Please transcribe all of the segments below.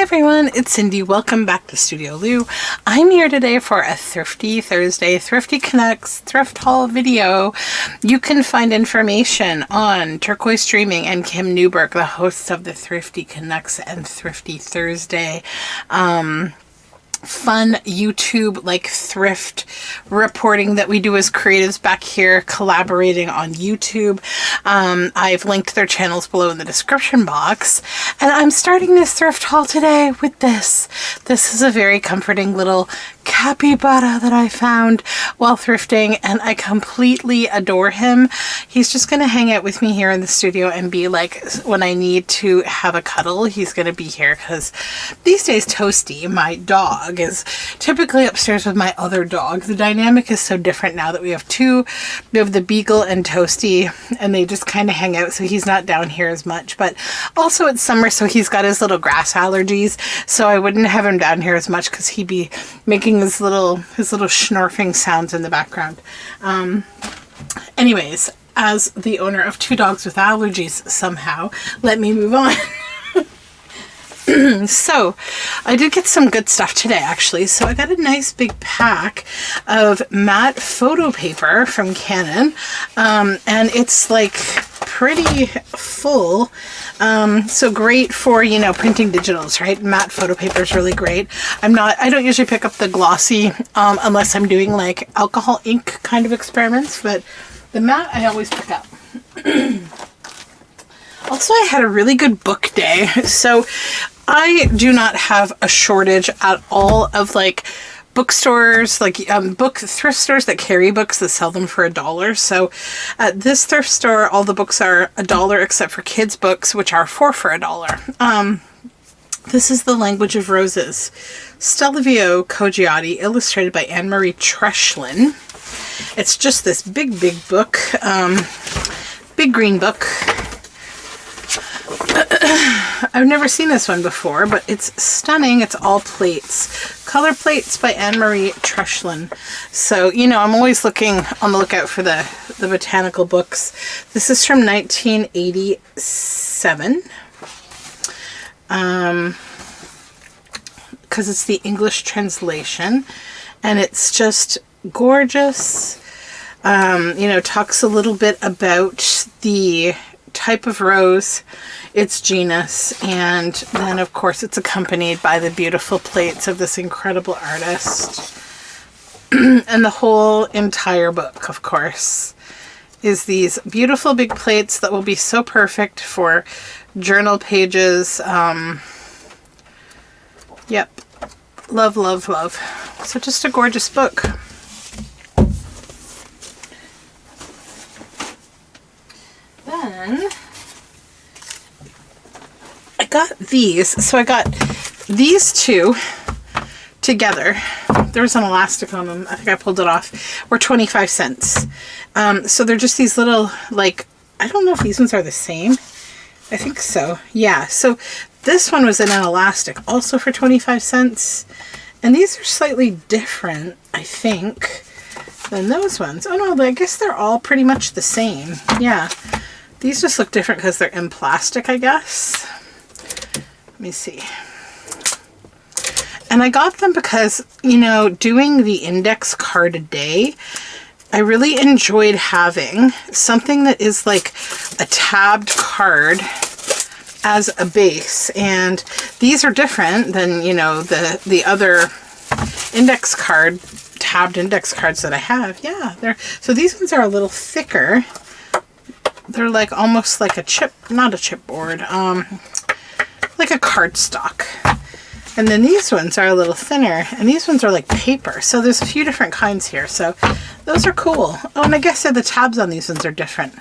everyone, it's Cindy. Welcome back to Studioloo. I'm here today for a Thrifty Thursday, Thrifty Connects thrift haul video. You can find information on Turquoise Streaming and Kim Newberg, the hosts of the Thrifty Connects and Thrifty Thursday fun YouTube like thrift reporting that we do as creatives back here collaborating on YouTube. I've linked their channels below in the description box, and I'm starting this thrift haul today with this. This is a very comforting little capybara that I found while thrifting, and I completely adore him. He's just going to hang out with me here in the studio and be like, when I need to have a cuddle, he's going to be here, because these days Toasty, my dog, is typically upstairs with my other dog. The dynamic is so different now that we have two. We have the Beagle and Toasty, and they just kind of hang out, so he's not down here as much. But also it's summer, so he's got his little grass allergies, so I wouldn't have him down here as much because he'd be making his little schnorfing sounds in the background. Anyways, as the owner of two dogs with allergies somehow, let me move on. So I did get some good stuff today, actually. So I got a nice big pack of matte photo paper from Canon, and it's like pretty full. So great for, you know, printing digitals, right? Matte photo paper is really great. I don't usually pick up the glossy unless I'm doing like alcohol ink kind of experiments, but the matte I always pick up. Also, I had a really good book day. So I do not have a shortage at all of like bookstores, like thrift stores that carry books that sell them for $1. So at this thrift store, all the books are $1 except for kids' books, which are 4 for $1. This is The Language of Roses, Stelvio Coggiati, illustrated by Anne-Marie Treslin. It's just this big book, big green book. I've never seen this one before, but it's stunning. It's all plates. Color plates by Anne-Marie Treslin. So, you know, I'm always looking on the lookout for the botanical books. This is from 1987. Because it's the English translation. And it's just gorgeous. You know, talks a little bit about the type of rose, its genus, and then of course it's accompanied by the beautiful plates of this incredible artist. And the whole entire book, of course, is these beautiful big plates that will be so perfect for journal pages. Yep. Love, love, love. So just a gorgeous book. Then I got these. So I got these two together. There was an elastic on them. I think I pulled it off. Were 25 cents. So they're just these little, like, I don't know if these ones are the same. I think so. Yeah. So this one was in an elastic, also for 25 cents. And these are slightly different, I think, than those ones. Oh no, I guess they're all pretty much the same. Yeah. These just look different because they're in plastic, I guess. Let me see. And I got them because, you know, doing the index card a day, I really enjoyed having something that is like a tabbed card as a base. And these are different than, you know, the other index card, tabbed index cards that I have. Yeah, so these ones are a little thicker. They're like almost like a chip, not a chipboard, like a cardstock. And then these ones are a little thinner, and these ones are like paper. So there's a few different kinds here. So those are cool. Oh, and I guess the tabs on these ones are different.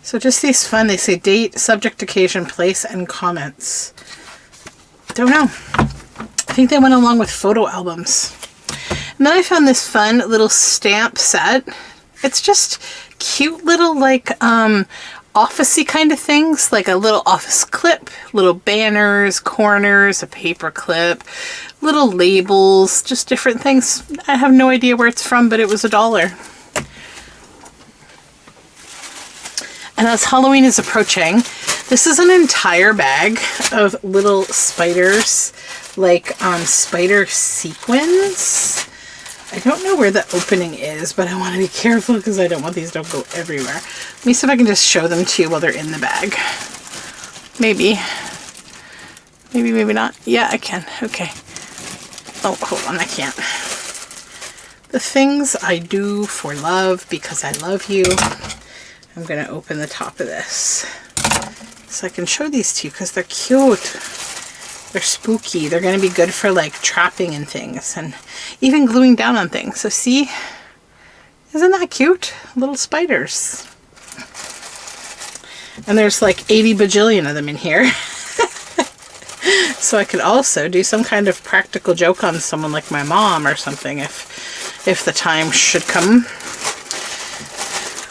So just these fun, they say date, subject, occasion, place, and comments. Don't know. I think they went along with photo albums. And then I found this fun little stamp set. It's just cute little like office-y kind of things, like a little office clip, little banners, corners, a paper clip, little labels, just different things. I have no idea where it's from, but it was $1. And as Halloween is approaching, This is an entire bag of little spiders, like spider sequins. I don't know where the opening is, but I want to be careful because I don't want these to go everywhere. Let me see if I can just show them to you while they're in the bag. Maybe. Maybe, maybe not. Yeah, I can. Okay. Oh, hold on, I can't. The things I do for love because I love you. I'm going to open the top of this so I can show these to you because they're cute. They're spooky. They're going to be good for like trapping and things and even gluing down on things. So see, isn't that cute? Little spiders. And there's like 80 bajillion of them in here. So I could also do some kind of practical joke on someone like my mom or something if the time should come.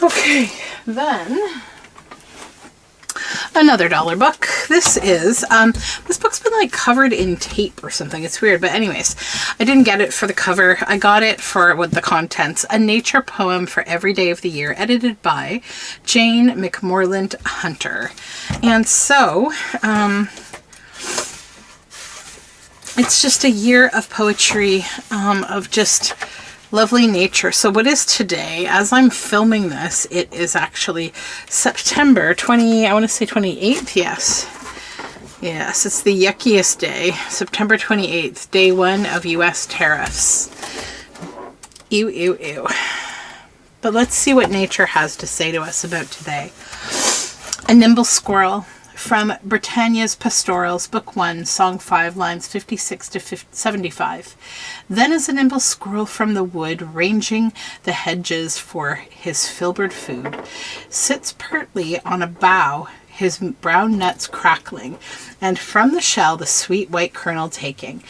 Okay, then another dollar book. This is, this book's been like covered in tape or something. It's weird, but anyways, I didn't get it for the cover. I got it for what the contents. A nature poem for every day of the year, edited by Jane McMorland Hunter. And so, it's just a year of poetry, of just lovely nature. So what is today? As I'm filming this, it is actually September 20, I want to say 28th, yes. Yes, it's the yuckiest day, September 28th, day 1 of US tariffs. Ew, ew, ew. But let's see what nature has to say to us about today. A nimble squirrel. From Britannia's Pastorals, Book 1, Song 5, lines 56 to 75. Then as a nimble squirrel from the wood, ranging the hedges for his filbert food, sits pertly on a bough, his brown nuts crackling, and from the shell the sweet white kernel taking,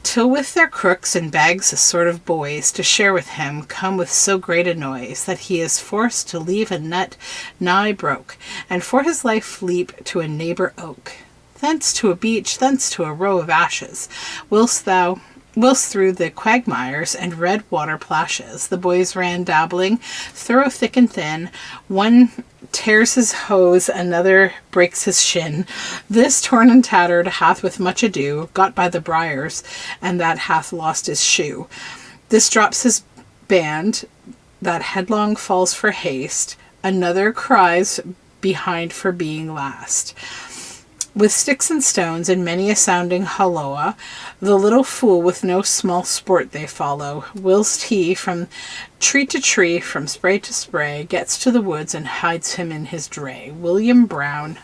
till with their crooks and bags a sort of boys to share with him come with so great a noise that he is forced to leave a nut nigh broke, and for his life leap to a neighbour oak, thence to a beech, thence to a row of ashes, whilst through the quagmires and red water plashes the boys ran dabbling, thorough thick and thin, one tears his hose, another breaks his shin. This torn and tattered hath with much ado got by the briars, and that hath lost his shoe. This drops his band, that headlong falls for haste, another cries behind for being last. With sticks and stones and many a sounding holloa, the little fool with no small sport they follow, whilst he from tree to tree, from spray to spray, gets to the woods and hides him in his dray. William Brown,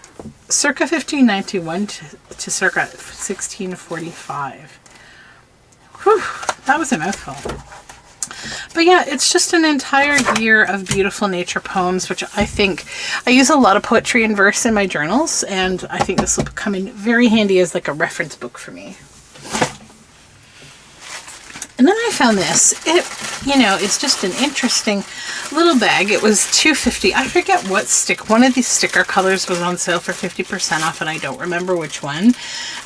circa 1591 to circa 1645. Whew, that was a mouthful. But yeah, it's just an entire year of beautiful nature poems, which I think, I use a lot of poetry and verse in my journals, and I think this will come in very handy as like a reference book for me. And then I found this. It, you know, it's just an interesting little bag. It was $2.50. I forget what one of these sticker colors was on sale for 50% off, and I don't remember which one.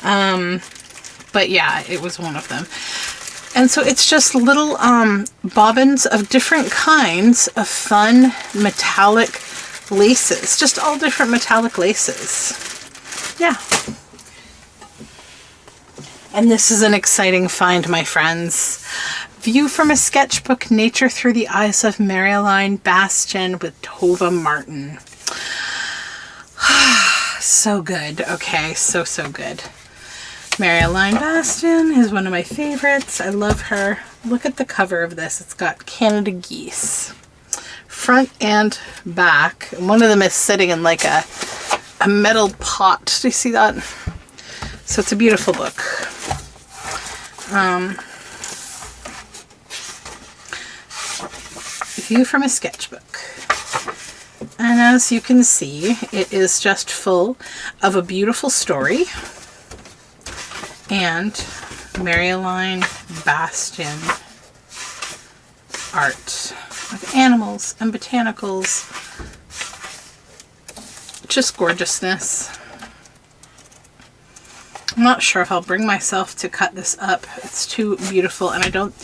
But yeah, it was one of them. And so it's just little bobbins of different kinds of fun metallic laces. Just all different metallic laces. Yeah. And this is an exciting find, my friends. View from a sketchbook, Nature Through the Eyes of Marilyn Bastian with Tova Martin. So good. Okay, so good. Marilyn Bastian is one of my favorites. I love her. Look at the cover of this. It's got Canada geese. Front and back. One of them is sitting in like a metal pot. Do you see that? So it's a beautiful book. View from a sketchbook. And as you can see, it is just full of a beautiful story. And Marilyn Bastian art with animals and botanicals. Just gorgeousness. I'm not sure if I'll bring myself to cut this up. It's too beautiful, and I don't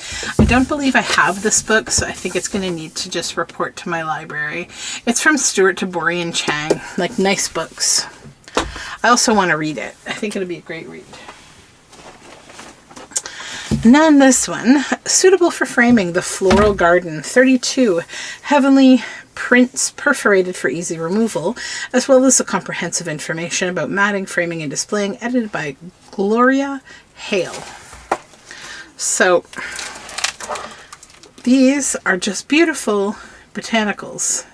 believe I have this book, so I think it's going to need to just report to my library. It's from Stuart Tabori and Chang, like nice books. I also want to read it. I think it'll be a great read. And then this one, suitable for framing, The Floral Garden, 32 heavenly prints perforated for easy removal, as well as the comprehensive information about matting, framing, and displaying, edited by Gloria Hale. So these are just beautiful botanicals.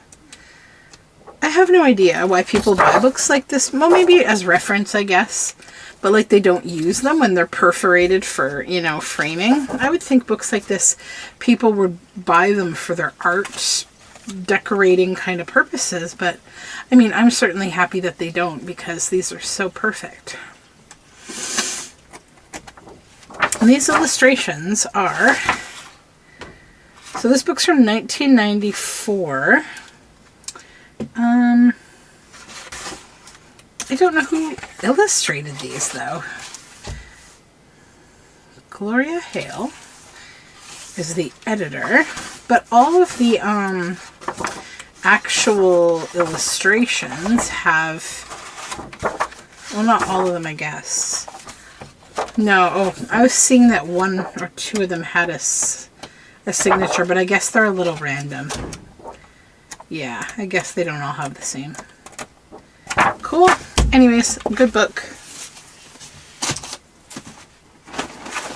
I have no idea why people buy books like this. Well, maybe as reference, I guess. But like they don't use them when they're perforated for, you know, framing. I would think books like this, people would buy them for their art decorating kind of purposes, but I mean, I'm certainly happy that they don't, because these are so perfect. And these illustrations are, so this book's from 1994. I don't know who illustrated these though. Gloria Hale is the editor, but all of the actual illustrations have, well, not all of them, I guess. No, oh, I was seeing that one or two of them had a signature, but I guess they're a little random. Yeah, I guess they don't all have the same. Cool. Anyways, good book.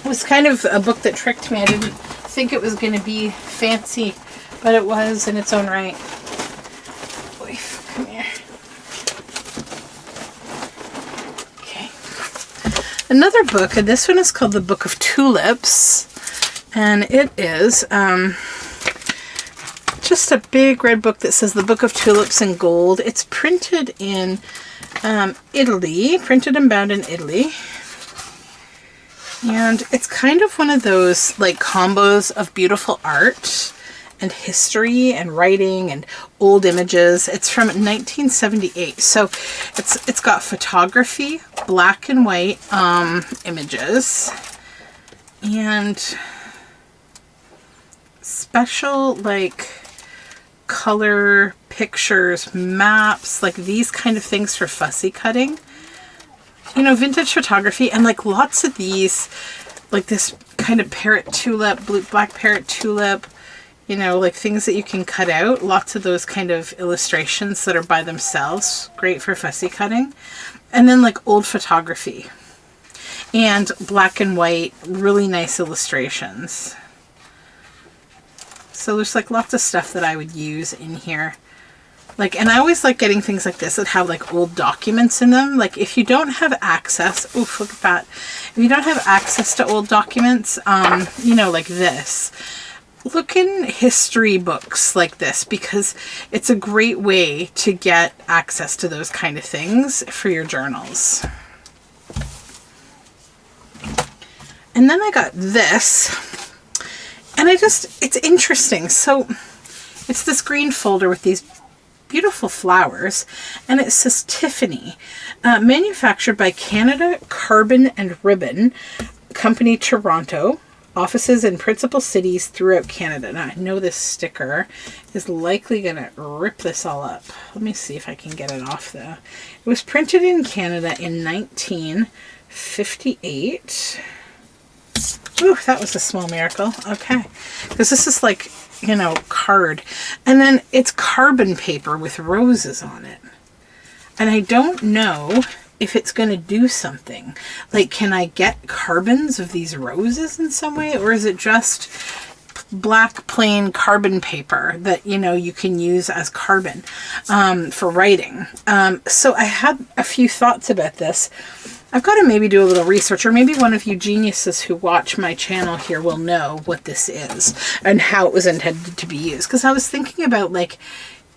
It was kind of a book that tricked me. I didn't think it was going to be fancy, but it was in its own right. Boy, come here. Okay. Another book, and this one is called The Book of Tulips, and it is just a big red book that says The Book of Tulips in gold. It's printed in Italy, printed and bound in Italy. And it's kind of one of those like combos of beautiful art and history and writing and old images. It's from 1978. So it's got photography, black and white images, and special like color pictures, maps, like these kind of things for fussy cutting. You know, vintage photography, and like lots of these, like this kind of parrot tulip, black parrot tulip, you know, like things that you can cut out. Lots of those kind of illustrations that are by themselves, great for fussy cutting. And then like old photography and black and white, really nice illustrations. So there's like lots of stuff that I would use in here. Like, and I always like getting things like this that have like old documents in them. Like if you don't have access, oof, look at that. If you don't have access to old documents, you know, like this, look in history books like this, because it's a great way to get access to those kind of things for your journals. And then I got this, and it's interesting. So it's this green folder with these beautiful flowers, and it says Tiffany, manufactured by Canada Carbon and Ribbon Company, Toronto, offices in principal cities throughout Canada. Now I know this sticker is likely gonna rip this all up. Let me see if I can get it off though. It was printed in Canada in 1958. Ooh, that was a small miracle. Okay, because this is like, you know, card, and then it's carbon paper with roses on it, and I don't know if it's going to do something. Like, can I get carbons of these roses in some way, or is it just black plain carbon paper that, you know, you can use as carbon for writing? So I had a few thoughts about this. I've got to maybe do a little research, or maybe one of you geniuses who watch my channel here will know what this is and how it was intended to be used. Because I was thinking about, like,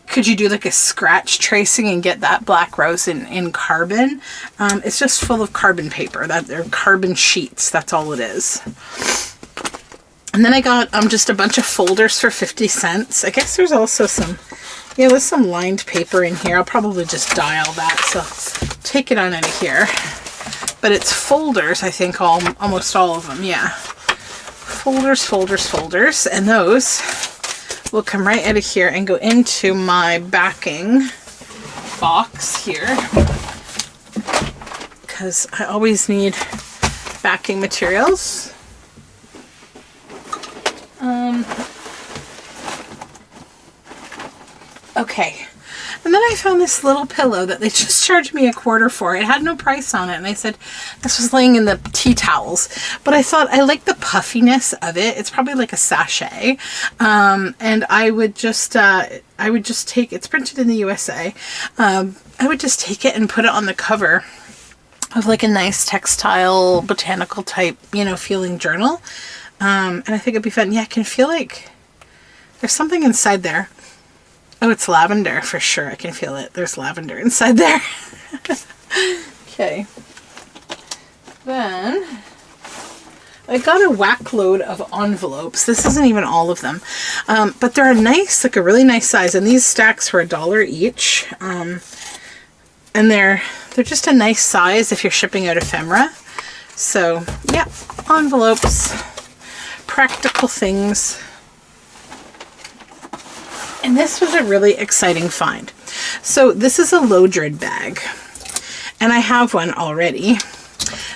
could you do like a scratch tracing and get that black rose in carbon? It's just full of carbon paper. They're carbon sheets. That's all it is. And then I got just a bunch of folders for 50 cents. I guess there's also some, yeah, there's some lined paper in here. I'll probably just dial that, so take it on out of here. but it's folders, I think, almost all of them, yeah. Folders, folders, folders, and those will come right out of here and go into my backing box here, because I always need backing materials. Okay, and then I found this little pillow that they just charged me $1/4 for. It had no price on it, and I said this was laying in the tea towels, but I thought I like the puffiness of it. It's probably like a sachet, and I would just take, it's printed in the USA, I would just take it and put it on the cover of like a nice textile botanical type, you know, feeling journal, and I think it'd be fun. Yeah, I can feel like there's something inside there. Oh, it's lavender for sure. I can feel it. There's lavender inside there. Okay. Then I got a whack load of envelopes. This isn't even all of them. But they're a nice, like a really nice size. And these stacks were $1 each. And they're just a nice size if you're shipping out ephemera. So, yeah, envelopes, practical things. And this was a really exciting find. So this is a Lodred bag, and I have one already,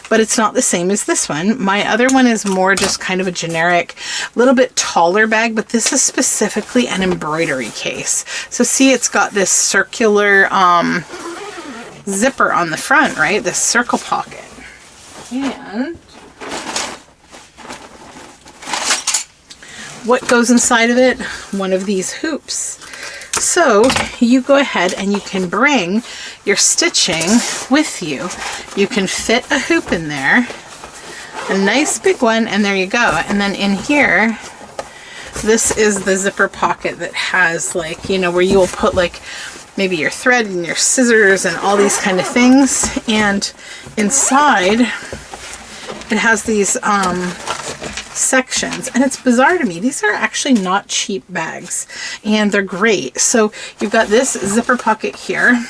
but it's not the same as this one. My other one is more just kind of a generic, little bit taller bag, but this is specifically an embroidery case. So see, it's got this circular zipper on the front, right? This circle pocket. And what goes inside of it? One of these hoops. So you go ahead and you can bring your stitching with you. You can fit a hoop in there, a nice big one, and there you go. And then in here, this is the zipper pocket that has, like, you know, where you will put like maybe your thread and your scissors and all these kind of things. And inside it has these sections, and it's bizarre to me. These are actually not cheap bags, and they're great. So you've got this zipper pocket here,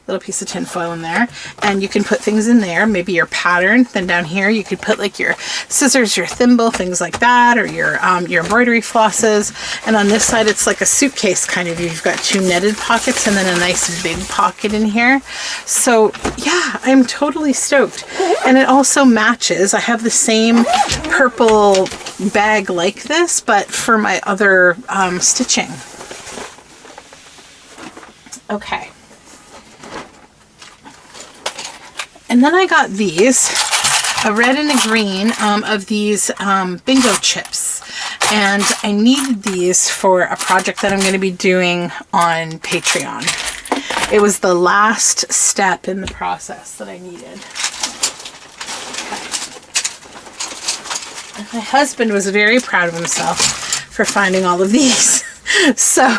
little piece of tin foil in there, and you can put things in there, maybe your pattern. Then down here you could put like your scissors, your thimble, things like that, or your embroidery flosses. And on this side it's like a suitcase kind of. You've got 2 netted pockets and then a nice big pocket in here. So yeah, I'm totally stoked. And it also matches. I have the same purple bag like this, but for my other stitching. Okay. And then I got these, a red and a green of these bingo chips. And I needed these for a project that I'm going to be doing on Patreon. It was the last step in the process that I needed. Okay. My husband was very proud of himself for finding all of these. So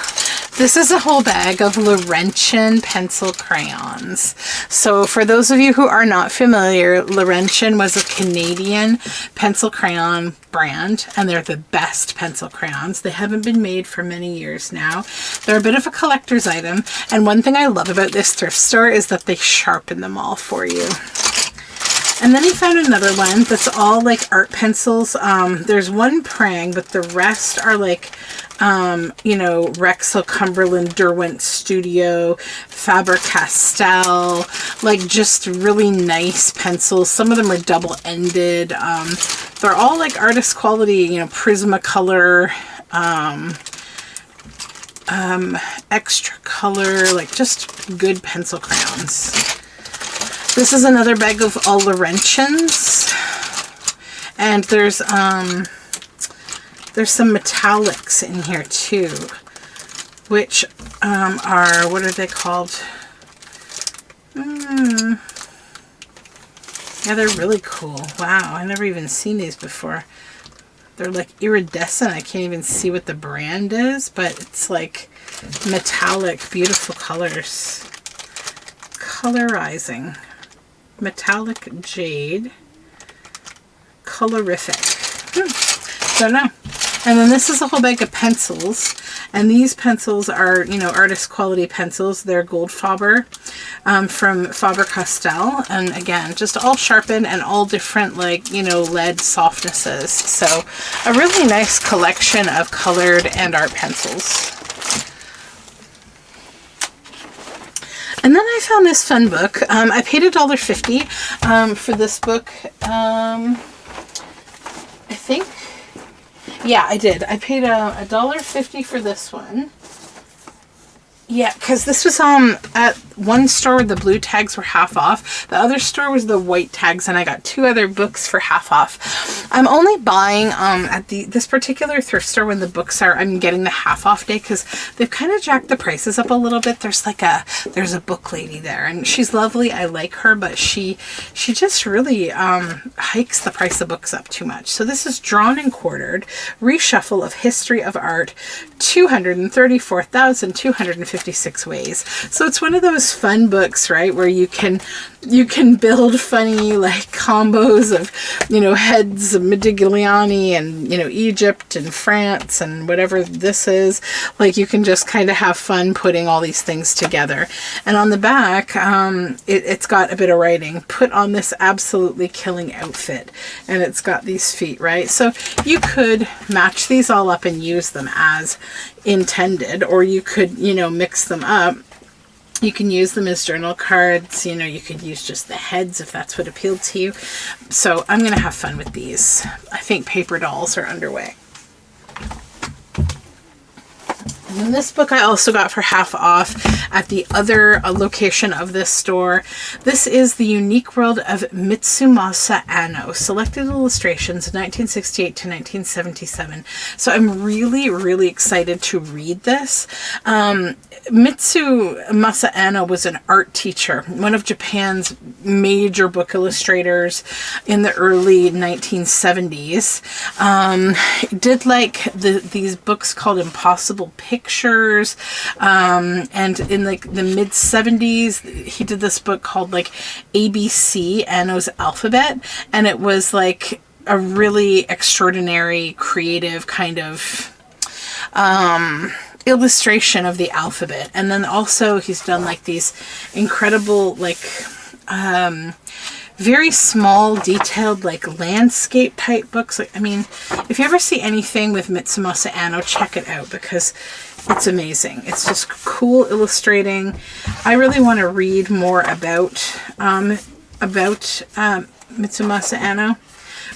this is a whole bag of Laurentian pencil crayons. So for those of you who are not familiar, Laurentian was a Canadian pencil crayon brand, and they're the best pencil crayons. They haven't been made for many years now. They're a bit of a collector's item, and one thing I love about this thrift store is that they sharpen them all for you. And then he found another one that's all like art pencils. There's one Prang, but the rest are like, you know, Rexel, Cumberland, Derwent Studio, Faber-Castell, like just really nice pencils. Some of them are double-ended. They're all like artist quality, you know, Prismacolor, extra color, like just good pencil crayons. This is another bag of all Laurentians, and there's some metallics in here too, which are, what are they called? Yeah, they're really cool. Wow, I've never even seen these before. They're like iridescent. I can't even see what the brand is, but it's like metallic, beautiful colors. Colorizing. Metallic jade. Colorific. Don't know. And then this is a whole bag of pencils. And these pencils are, you know, artist quality pencils. They're Goldfaber. from Faber-Castell. And again, just all sharpened and all different, like, you know, lead softnesses. So a really nice collection of colored and art pencils. And then I found this fun book. I paid $1.50 for this book. I think, yeah, I did. I paid $1.50 for this one. Yeah, because this was at one store the blue tags were half off. The other store was the white tags, and I got 2 other books for half off. I'm only buying at this particular thrift store when the books are, I'm getting the half off day, because they've kind of jacked the prices up a little bit. There's a book lady there, and she's lovely. I like her, but she just really hikes the price of books up too much. So this is Drawn and Quartered, Reshuffle of History of Art, 234,256 ways. So it's one of those fun books, right, where you can build funny like combos of, you know, heads of Modigliani and, you know, Egypt and France and whatever this is. Like, you can just kind of have fun putting all these things together. And on the back, it's got a bit of writing. Put on this absolutely killing outfit. And it's got these feet, right? So you could match these all up and use them as intended, or you could, you know, mix them up. You can use them as journal cards. You know, you could use just the heads if that's what appealed to you. So I'm going to have fun with these. I think paper dolls are underway. And then this book I also got for half off at the other location of this store. This is The Unique World of Mitsumasa Anno, Selected Illustrations 1968 to 1977. So I'm really, really excited to read this. Mitsumasa Anno was an art teacher, one of Japan's major book illustrators in the early 1970s. Did like these books called Impossible Pictures, and in like the mid 70s he did this book called like ABC, Anno's Alphabet, and it was like a really extraordinary creative kind of illustration of the alphabet. And then also he's done like these incredible like very small detailed like landscape type books. Like, I mean, if you ever see anything with Mitsumasa Anno, check it out, because it's amazing. It's just cool illustrating. I really want to read more about Mitsumasa Anno.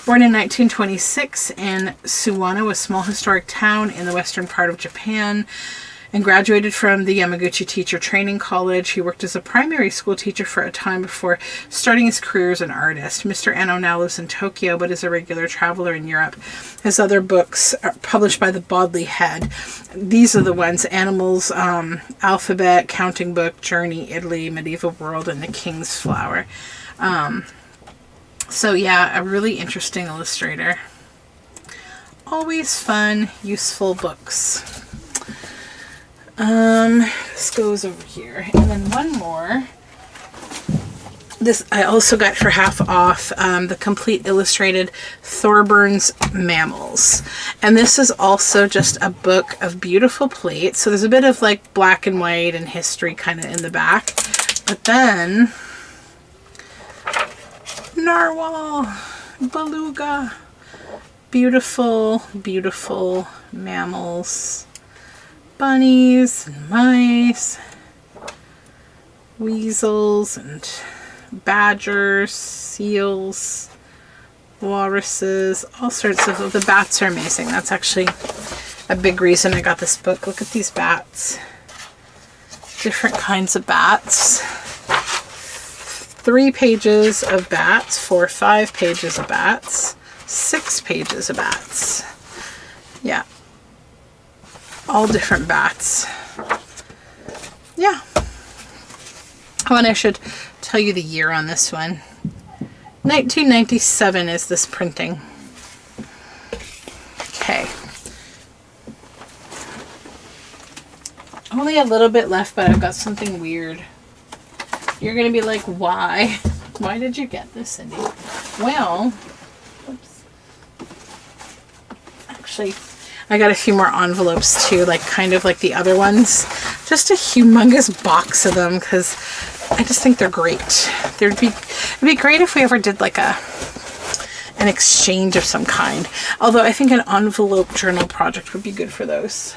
Born in 1926 in Suwano, a small historic town in the western part of Japan, and graduated from the Yamaguchi Teacher Training College. He worked as a primary school teacher for a time before starting his career as an artist. Mr. Anno now lives in Tokyo, but is a regular traveler in Europe. His other books are published by the Bodley Head. These are the ones: Animals, Alphabet, Counting Book, Journey, Italy, Medieval World, and The King's Flower. So yeah, a really interesting illustrator. Always fun, useful books. This goes over here. And then one more. This I also got for half off, the complete illustrated Thorburns Mammals. And this is also just a book of beautiful plates. So there's a bit of like black and white and history kind of in the back. But then narwhal, beluga, beautiful, beautiful mammals. Bunnies and mice, weasels and badgers, seals, walruses, all sorts of, the bats are amazing. That's actually a big reason I got this book. Look at these bats. Different kinds of bats. 3 pages of bats, 5 pages of bats, 6 pages of bats. Yeah. All different bats. Yeah. Oh, and I should tell you the year on this one. 1997 is this printing. Okay. Only a little bit left, but I've got something weird. You're going to be like, why? Why did you get this, Cindy? Well, oops. Actually, I got a few more envelopes too, like kind of like the other ones. Just a humongous box of them, because I just think they're great. It'd be great if we ever did like an exchange of some kind. Although I think an envelope journal project would be good for those.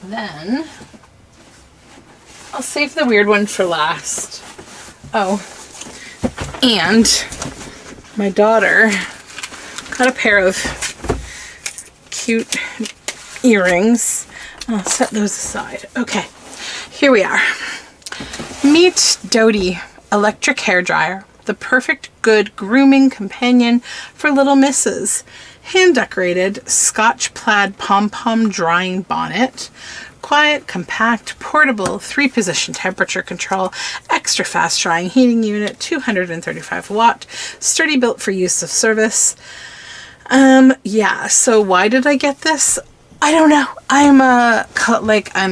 Then I'll save the weird one for last. Oh, and my daughter got a pair of cute earrings. I'll set those aside. Okay, here we are. Meet Dodie electric hair dryer, the perfect good grooming companion for little misses. Hand decorated Scotch plaid pom-pom drying bonnet. Quiet, compact, portable, 3-position temperature control, extra fast drying heating unit, 235 watt, sturdy, built for use of service. Yeah, so why did I get this? I don't know. I'm a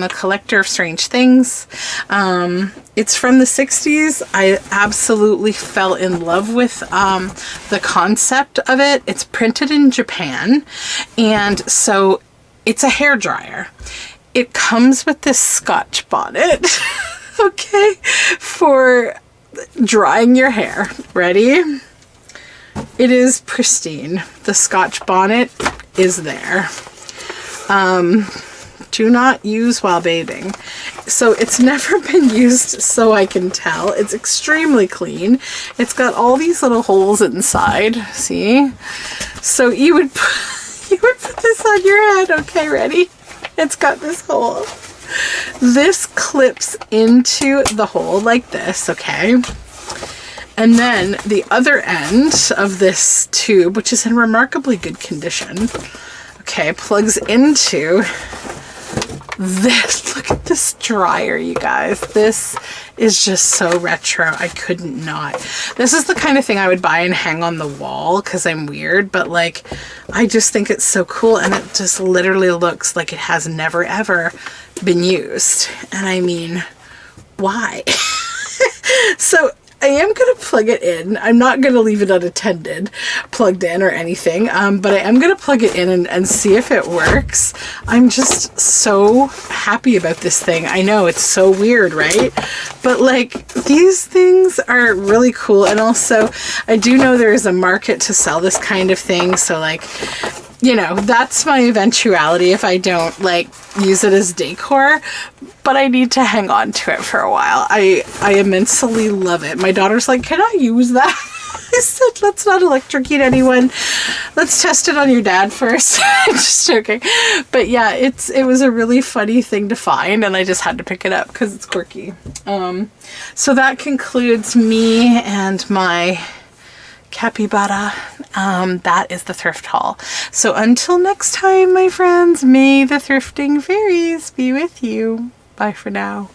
collector of strange things. It's from the 60s. I absolutely fell in love with the concept of it. It's printed in Japan, and so it's a hair dryer. It comes with this Scotch bonnet, okay, for drying your hair. Ready? It is pristine. The Scotch bonnet is there. Do not use while bathing. So it's never been used, so I can tell. It's extremely clean. It's got all these little holes inside, see? So you would put this on your head. Okay, ready? It's got this hole. This clips into the hole like this, okay? And then the other end of this tube, which is in remarkably good condition, okay, plugs into this. Look at this dryer, you guys. This is just so retro. I couldn't not. This is the kind of thing I would buy and hang on the wall because I'm weird, but like, I just think it's so cool, and it just literally looks like it has never ever been used. And I mean, why? So I am going to plug it in. I'm not going to leave it unattended, plugged in or anything, but I am going to plug it in and see if it works. I'm just so happy about this thing. I know it's so weird, right? But like, these things are really cool. And also, I do know there is a market to sell this kind of thing. So like, you know, that's my eventuality if I don't like use it as decor, but I need to hang on to it for a while. I immensely love it. My daughter's like, can I use that? I said, let's not electrocute anyone. Let's test it on your dad first. Just joking. But yeah, it was a really funny thing to find, and I just had to pick it up because it's quirky. So that concludes me and my capybara. That is the thrift haul. So until next time, my friends, may the thrifting fairies be with you. Bye for now.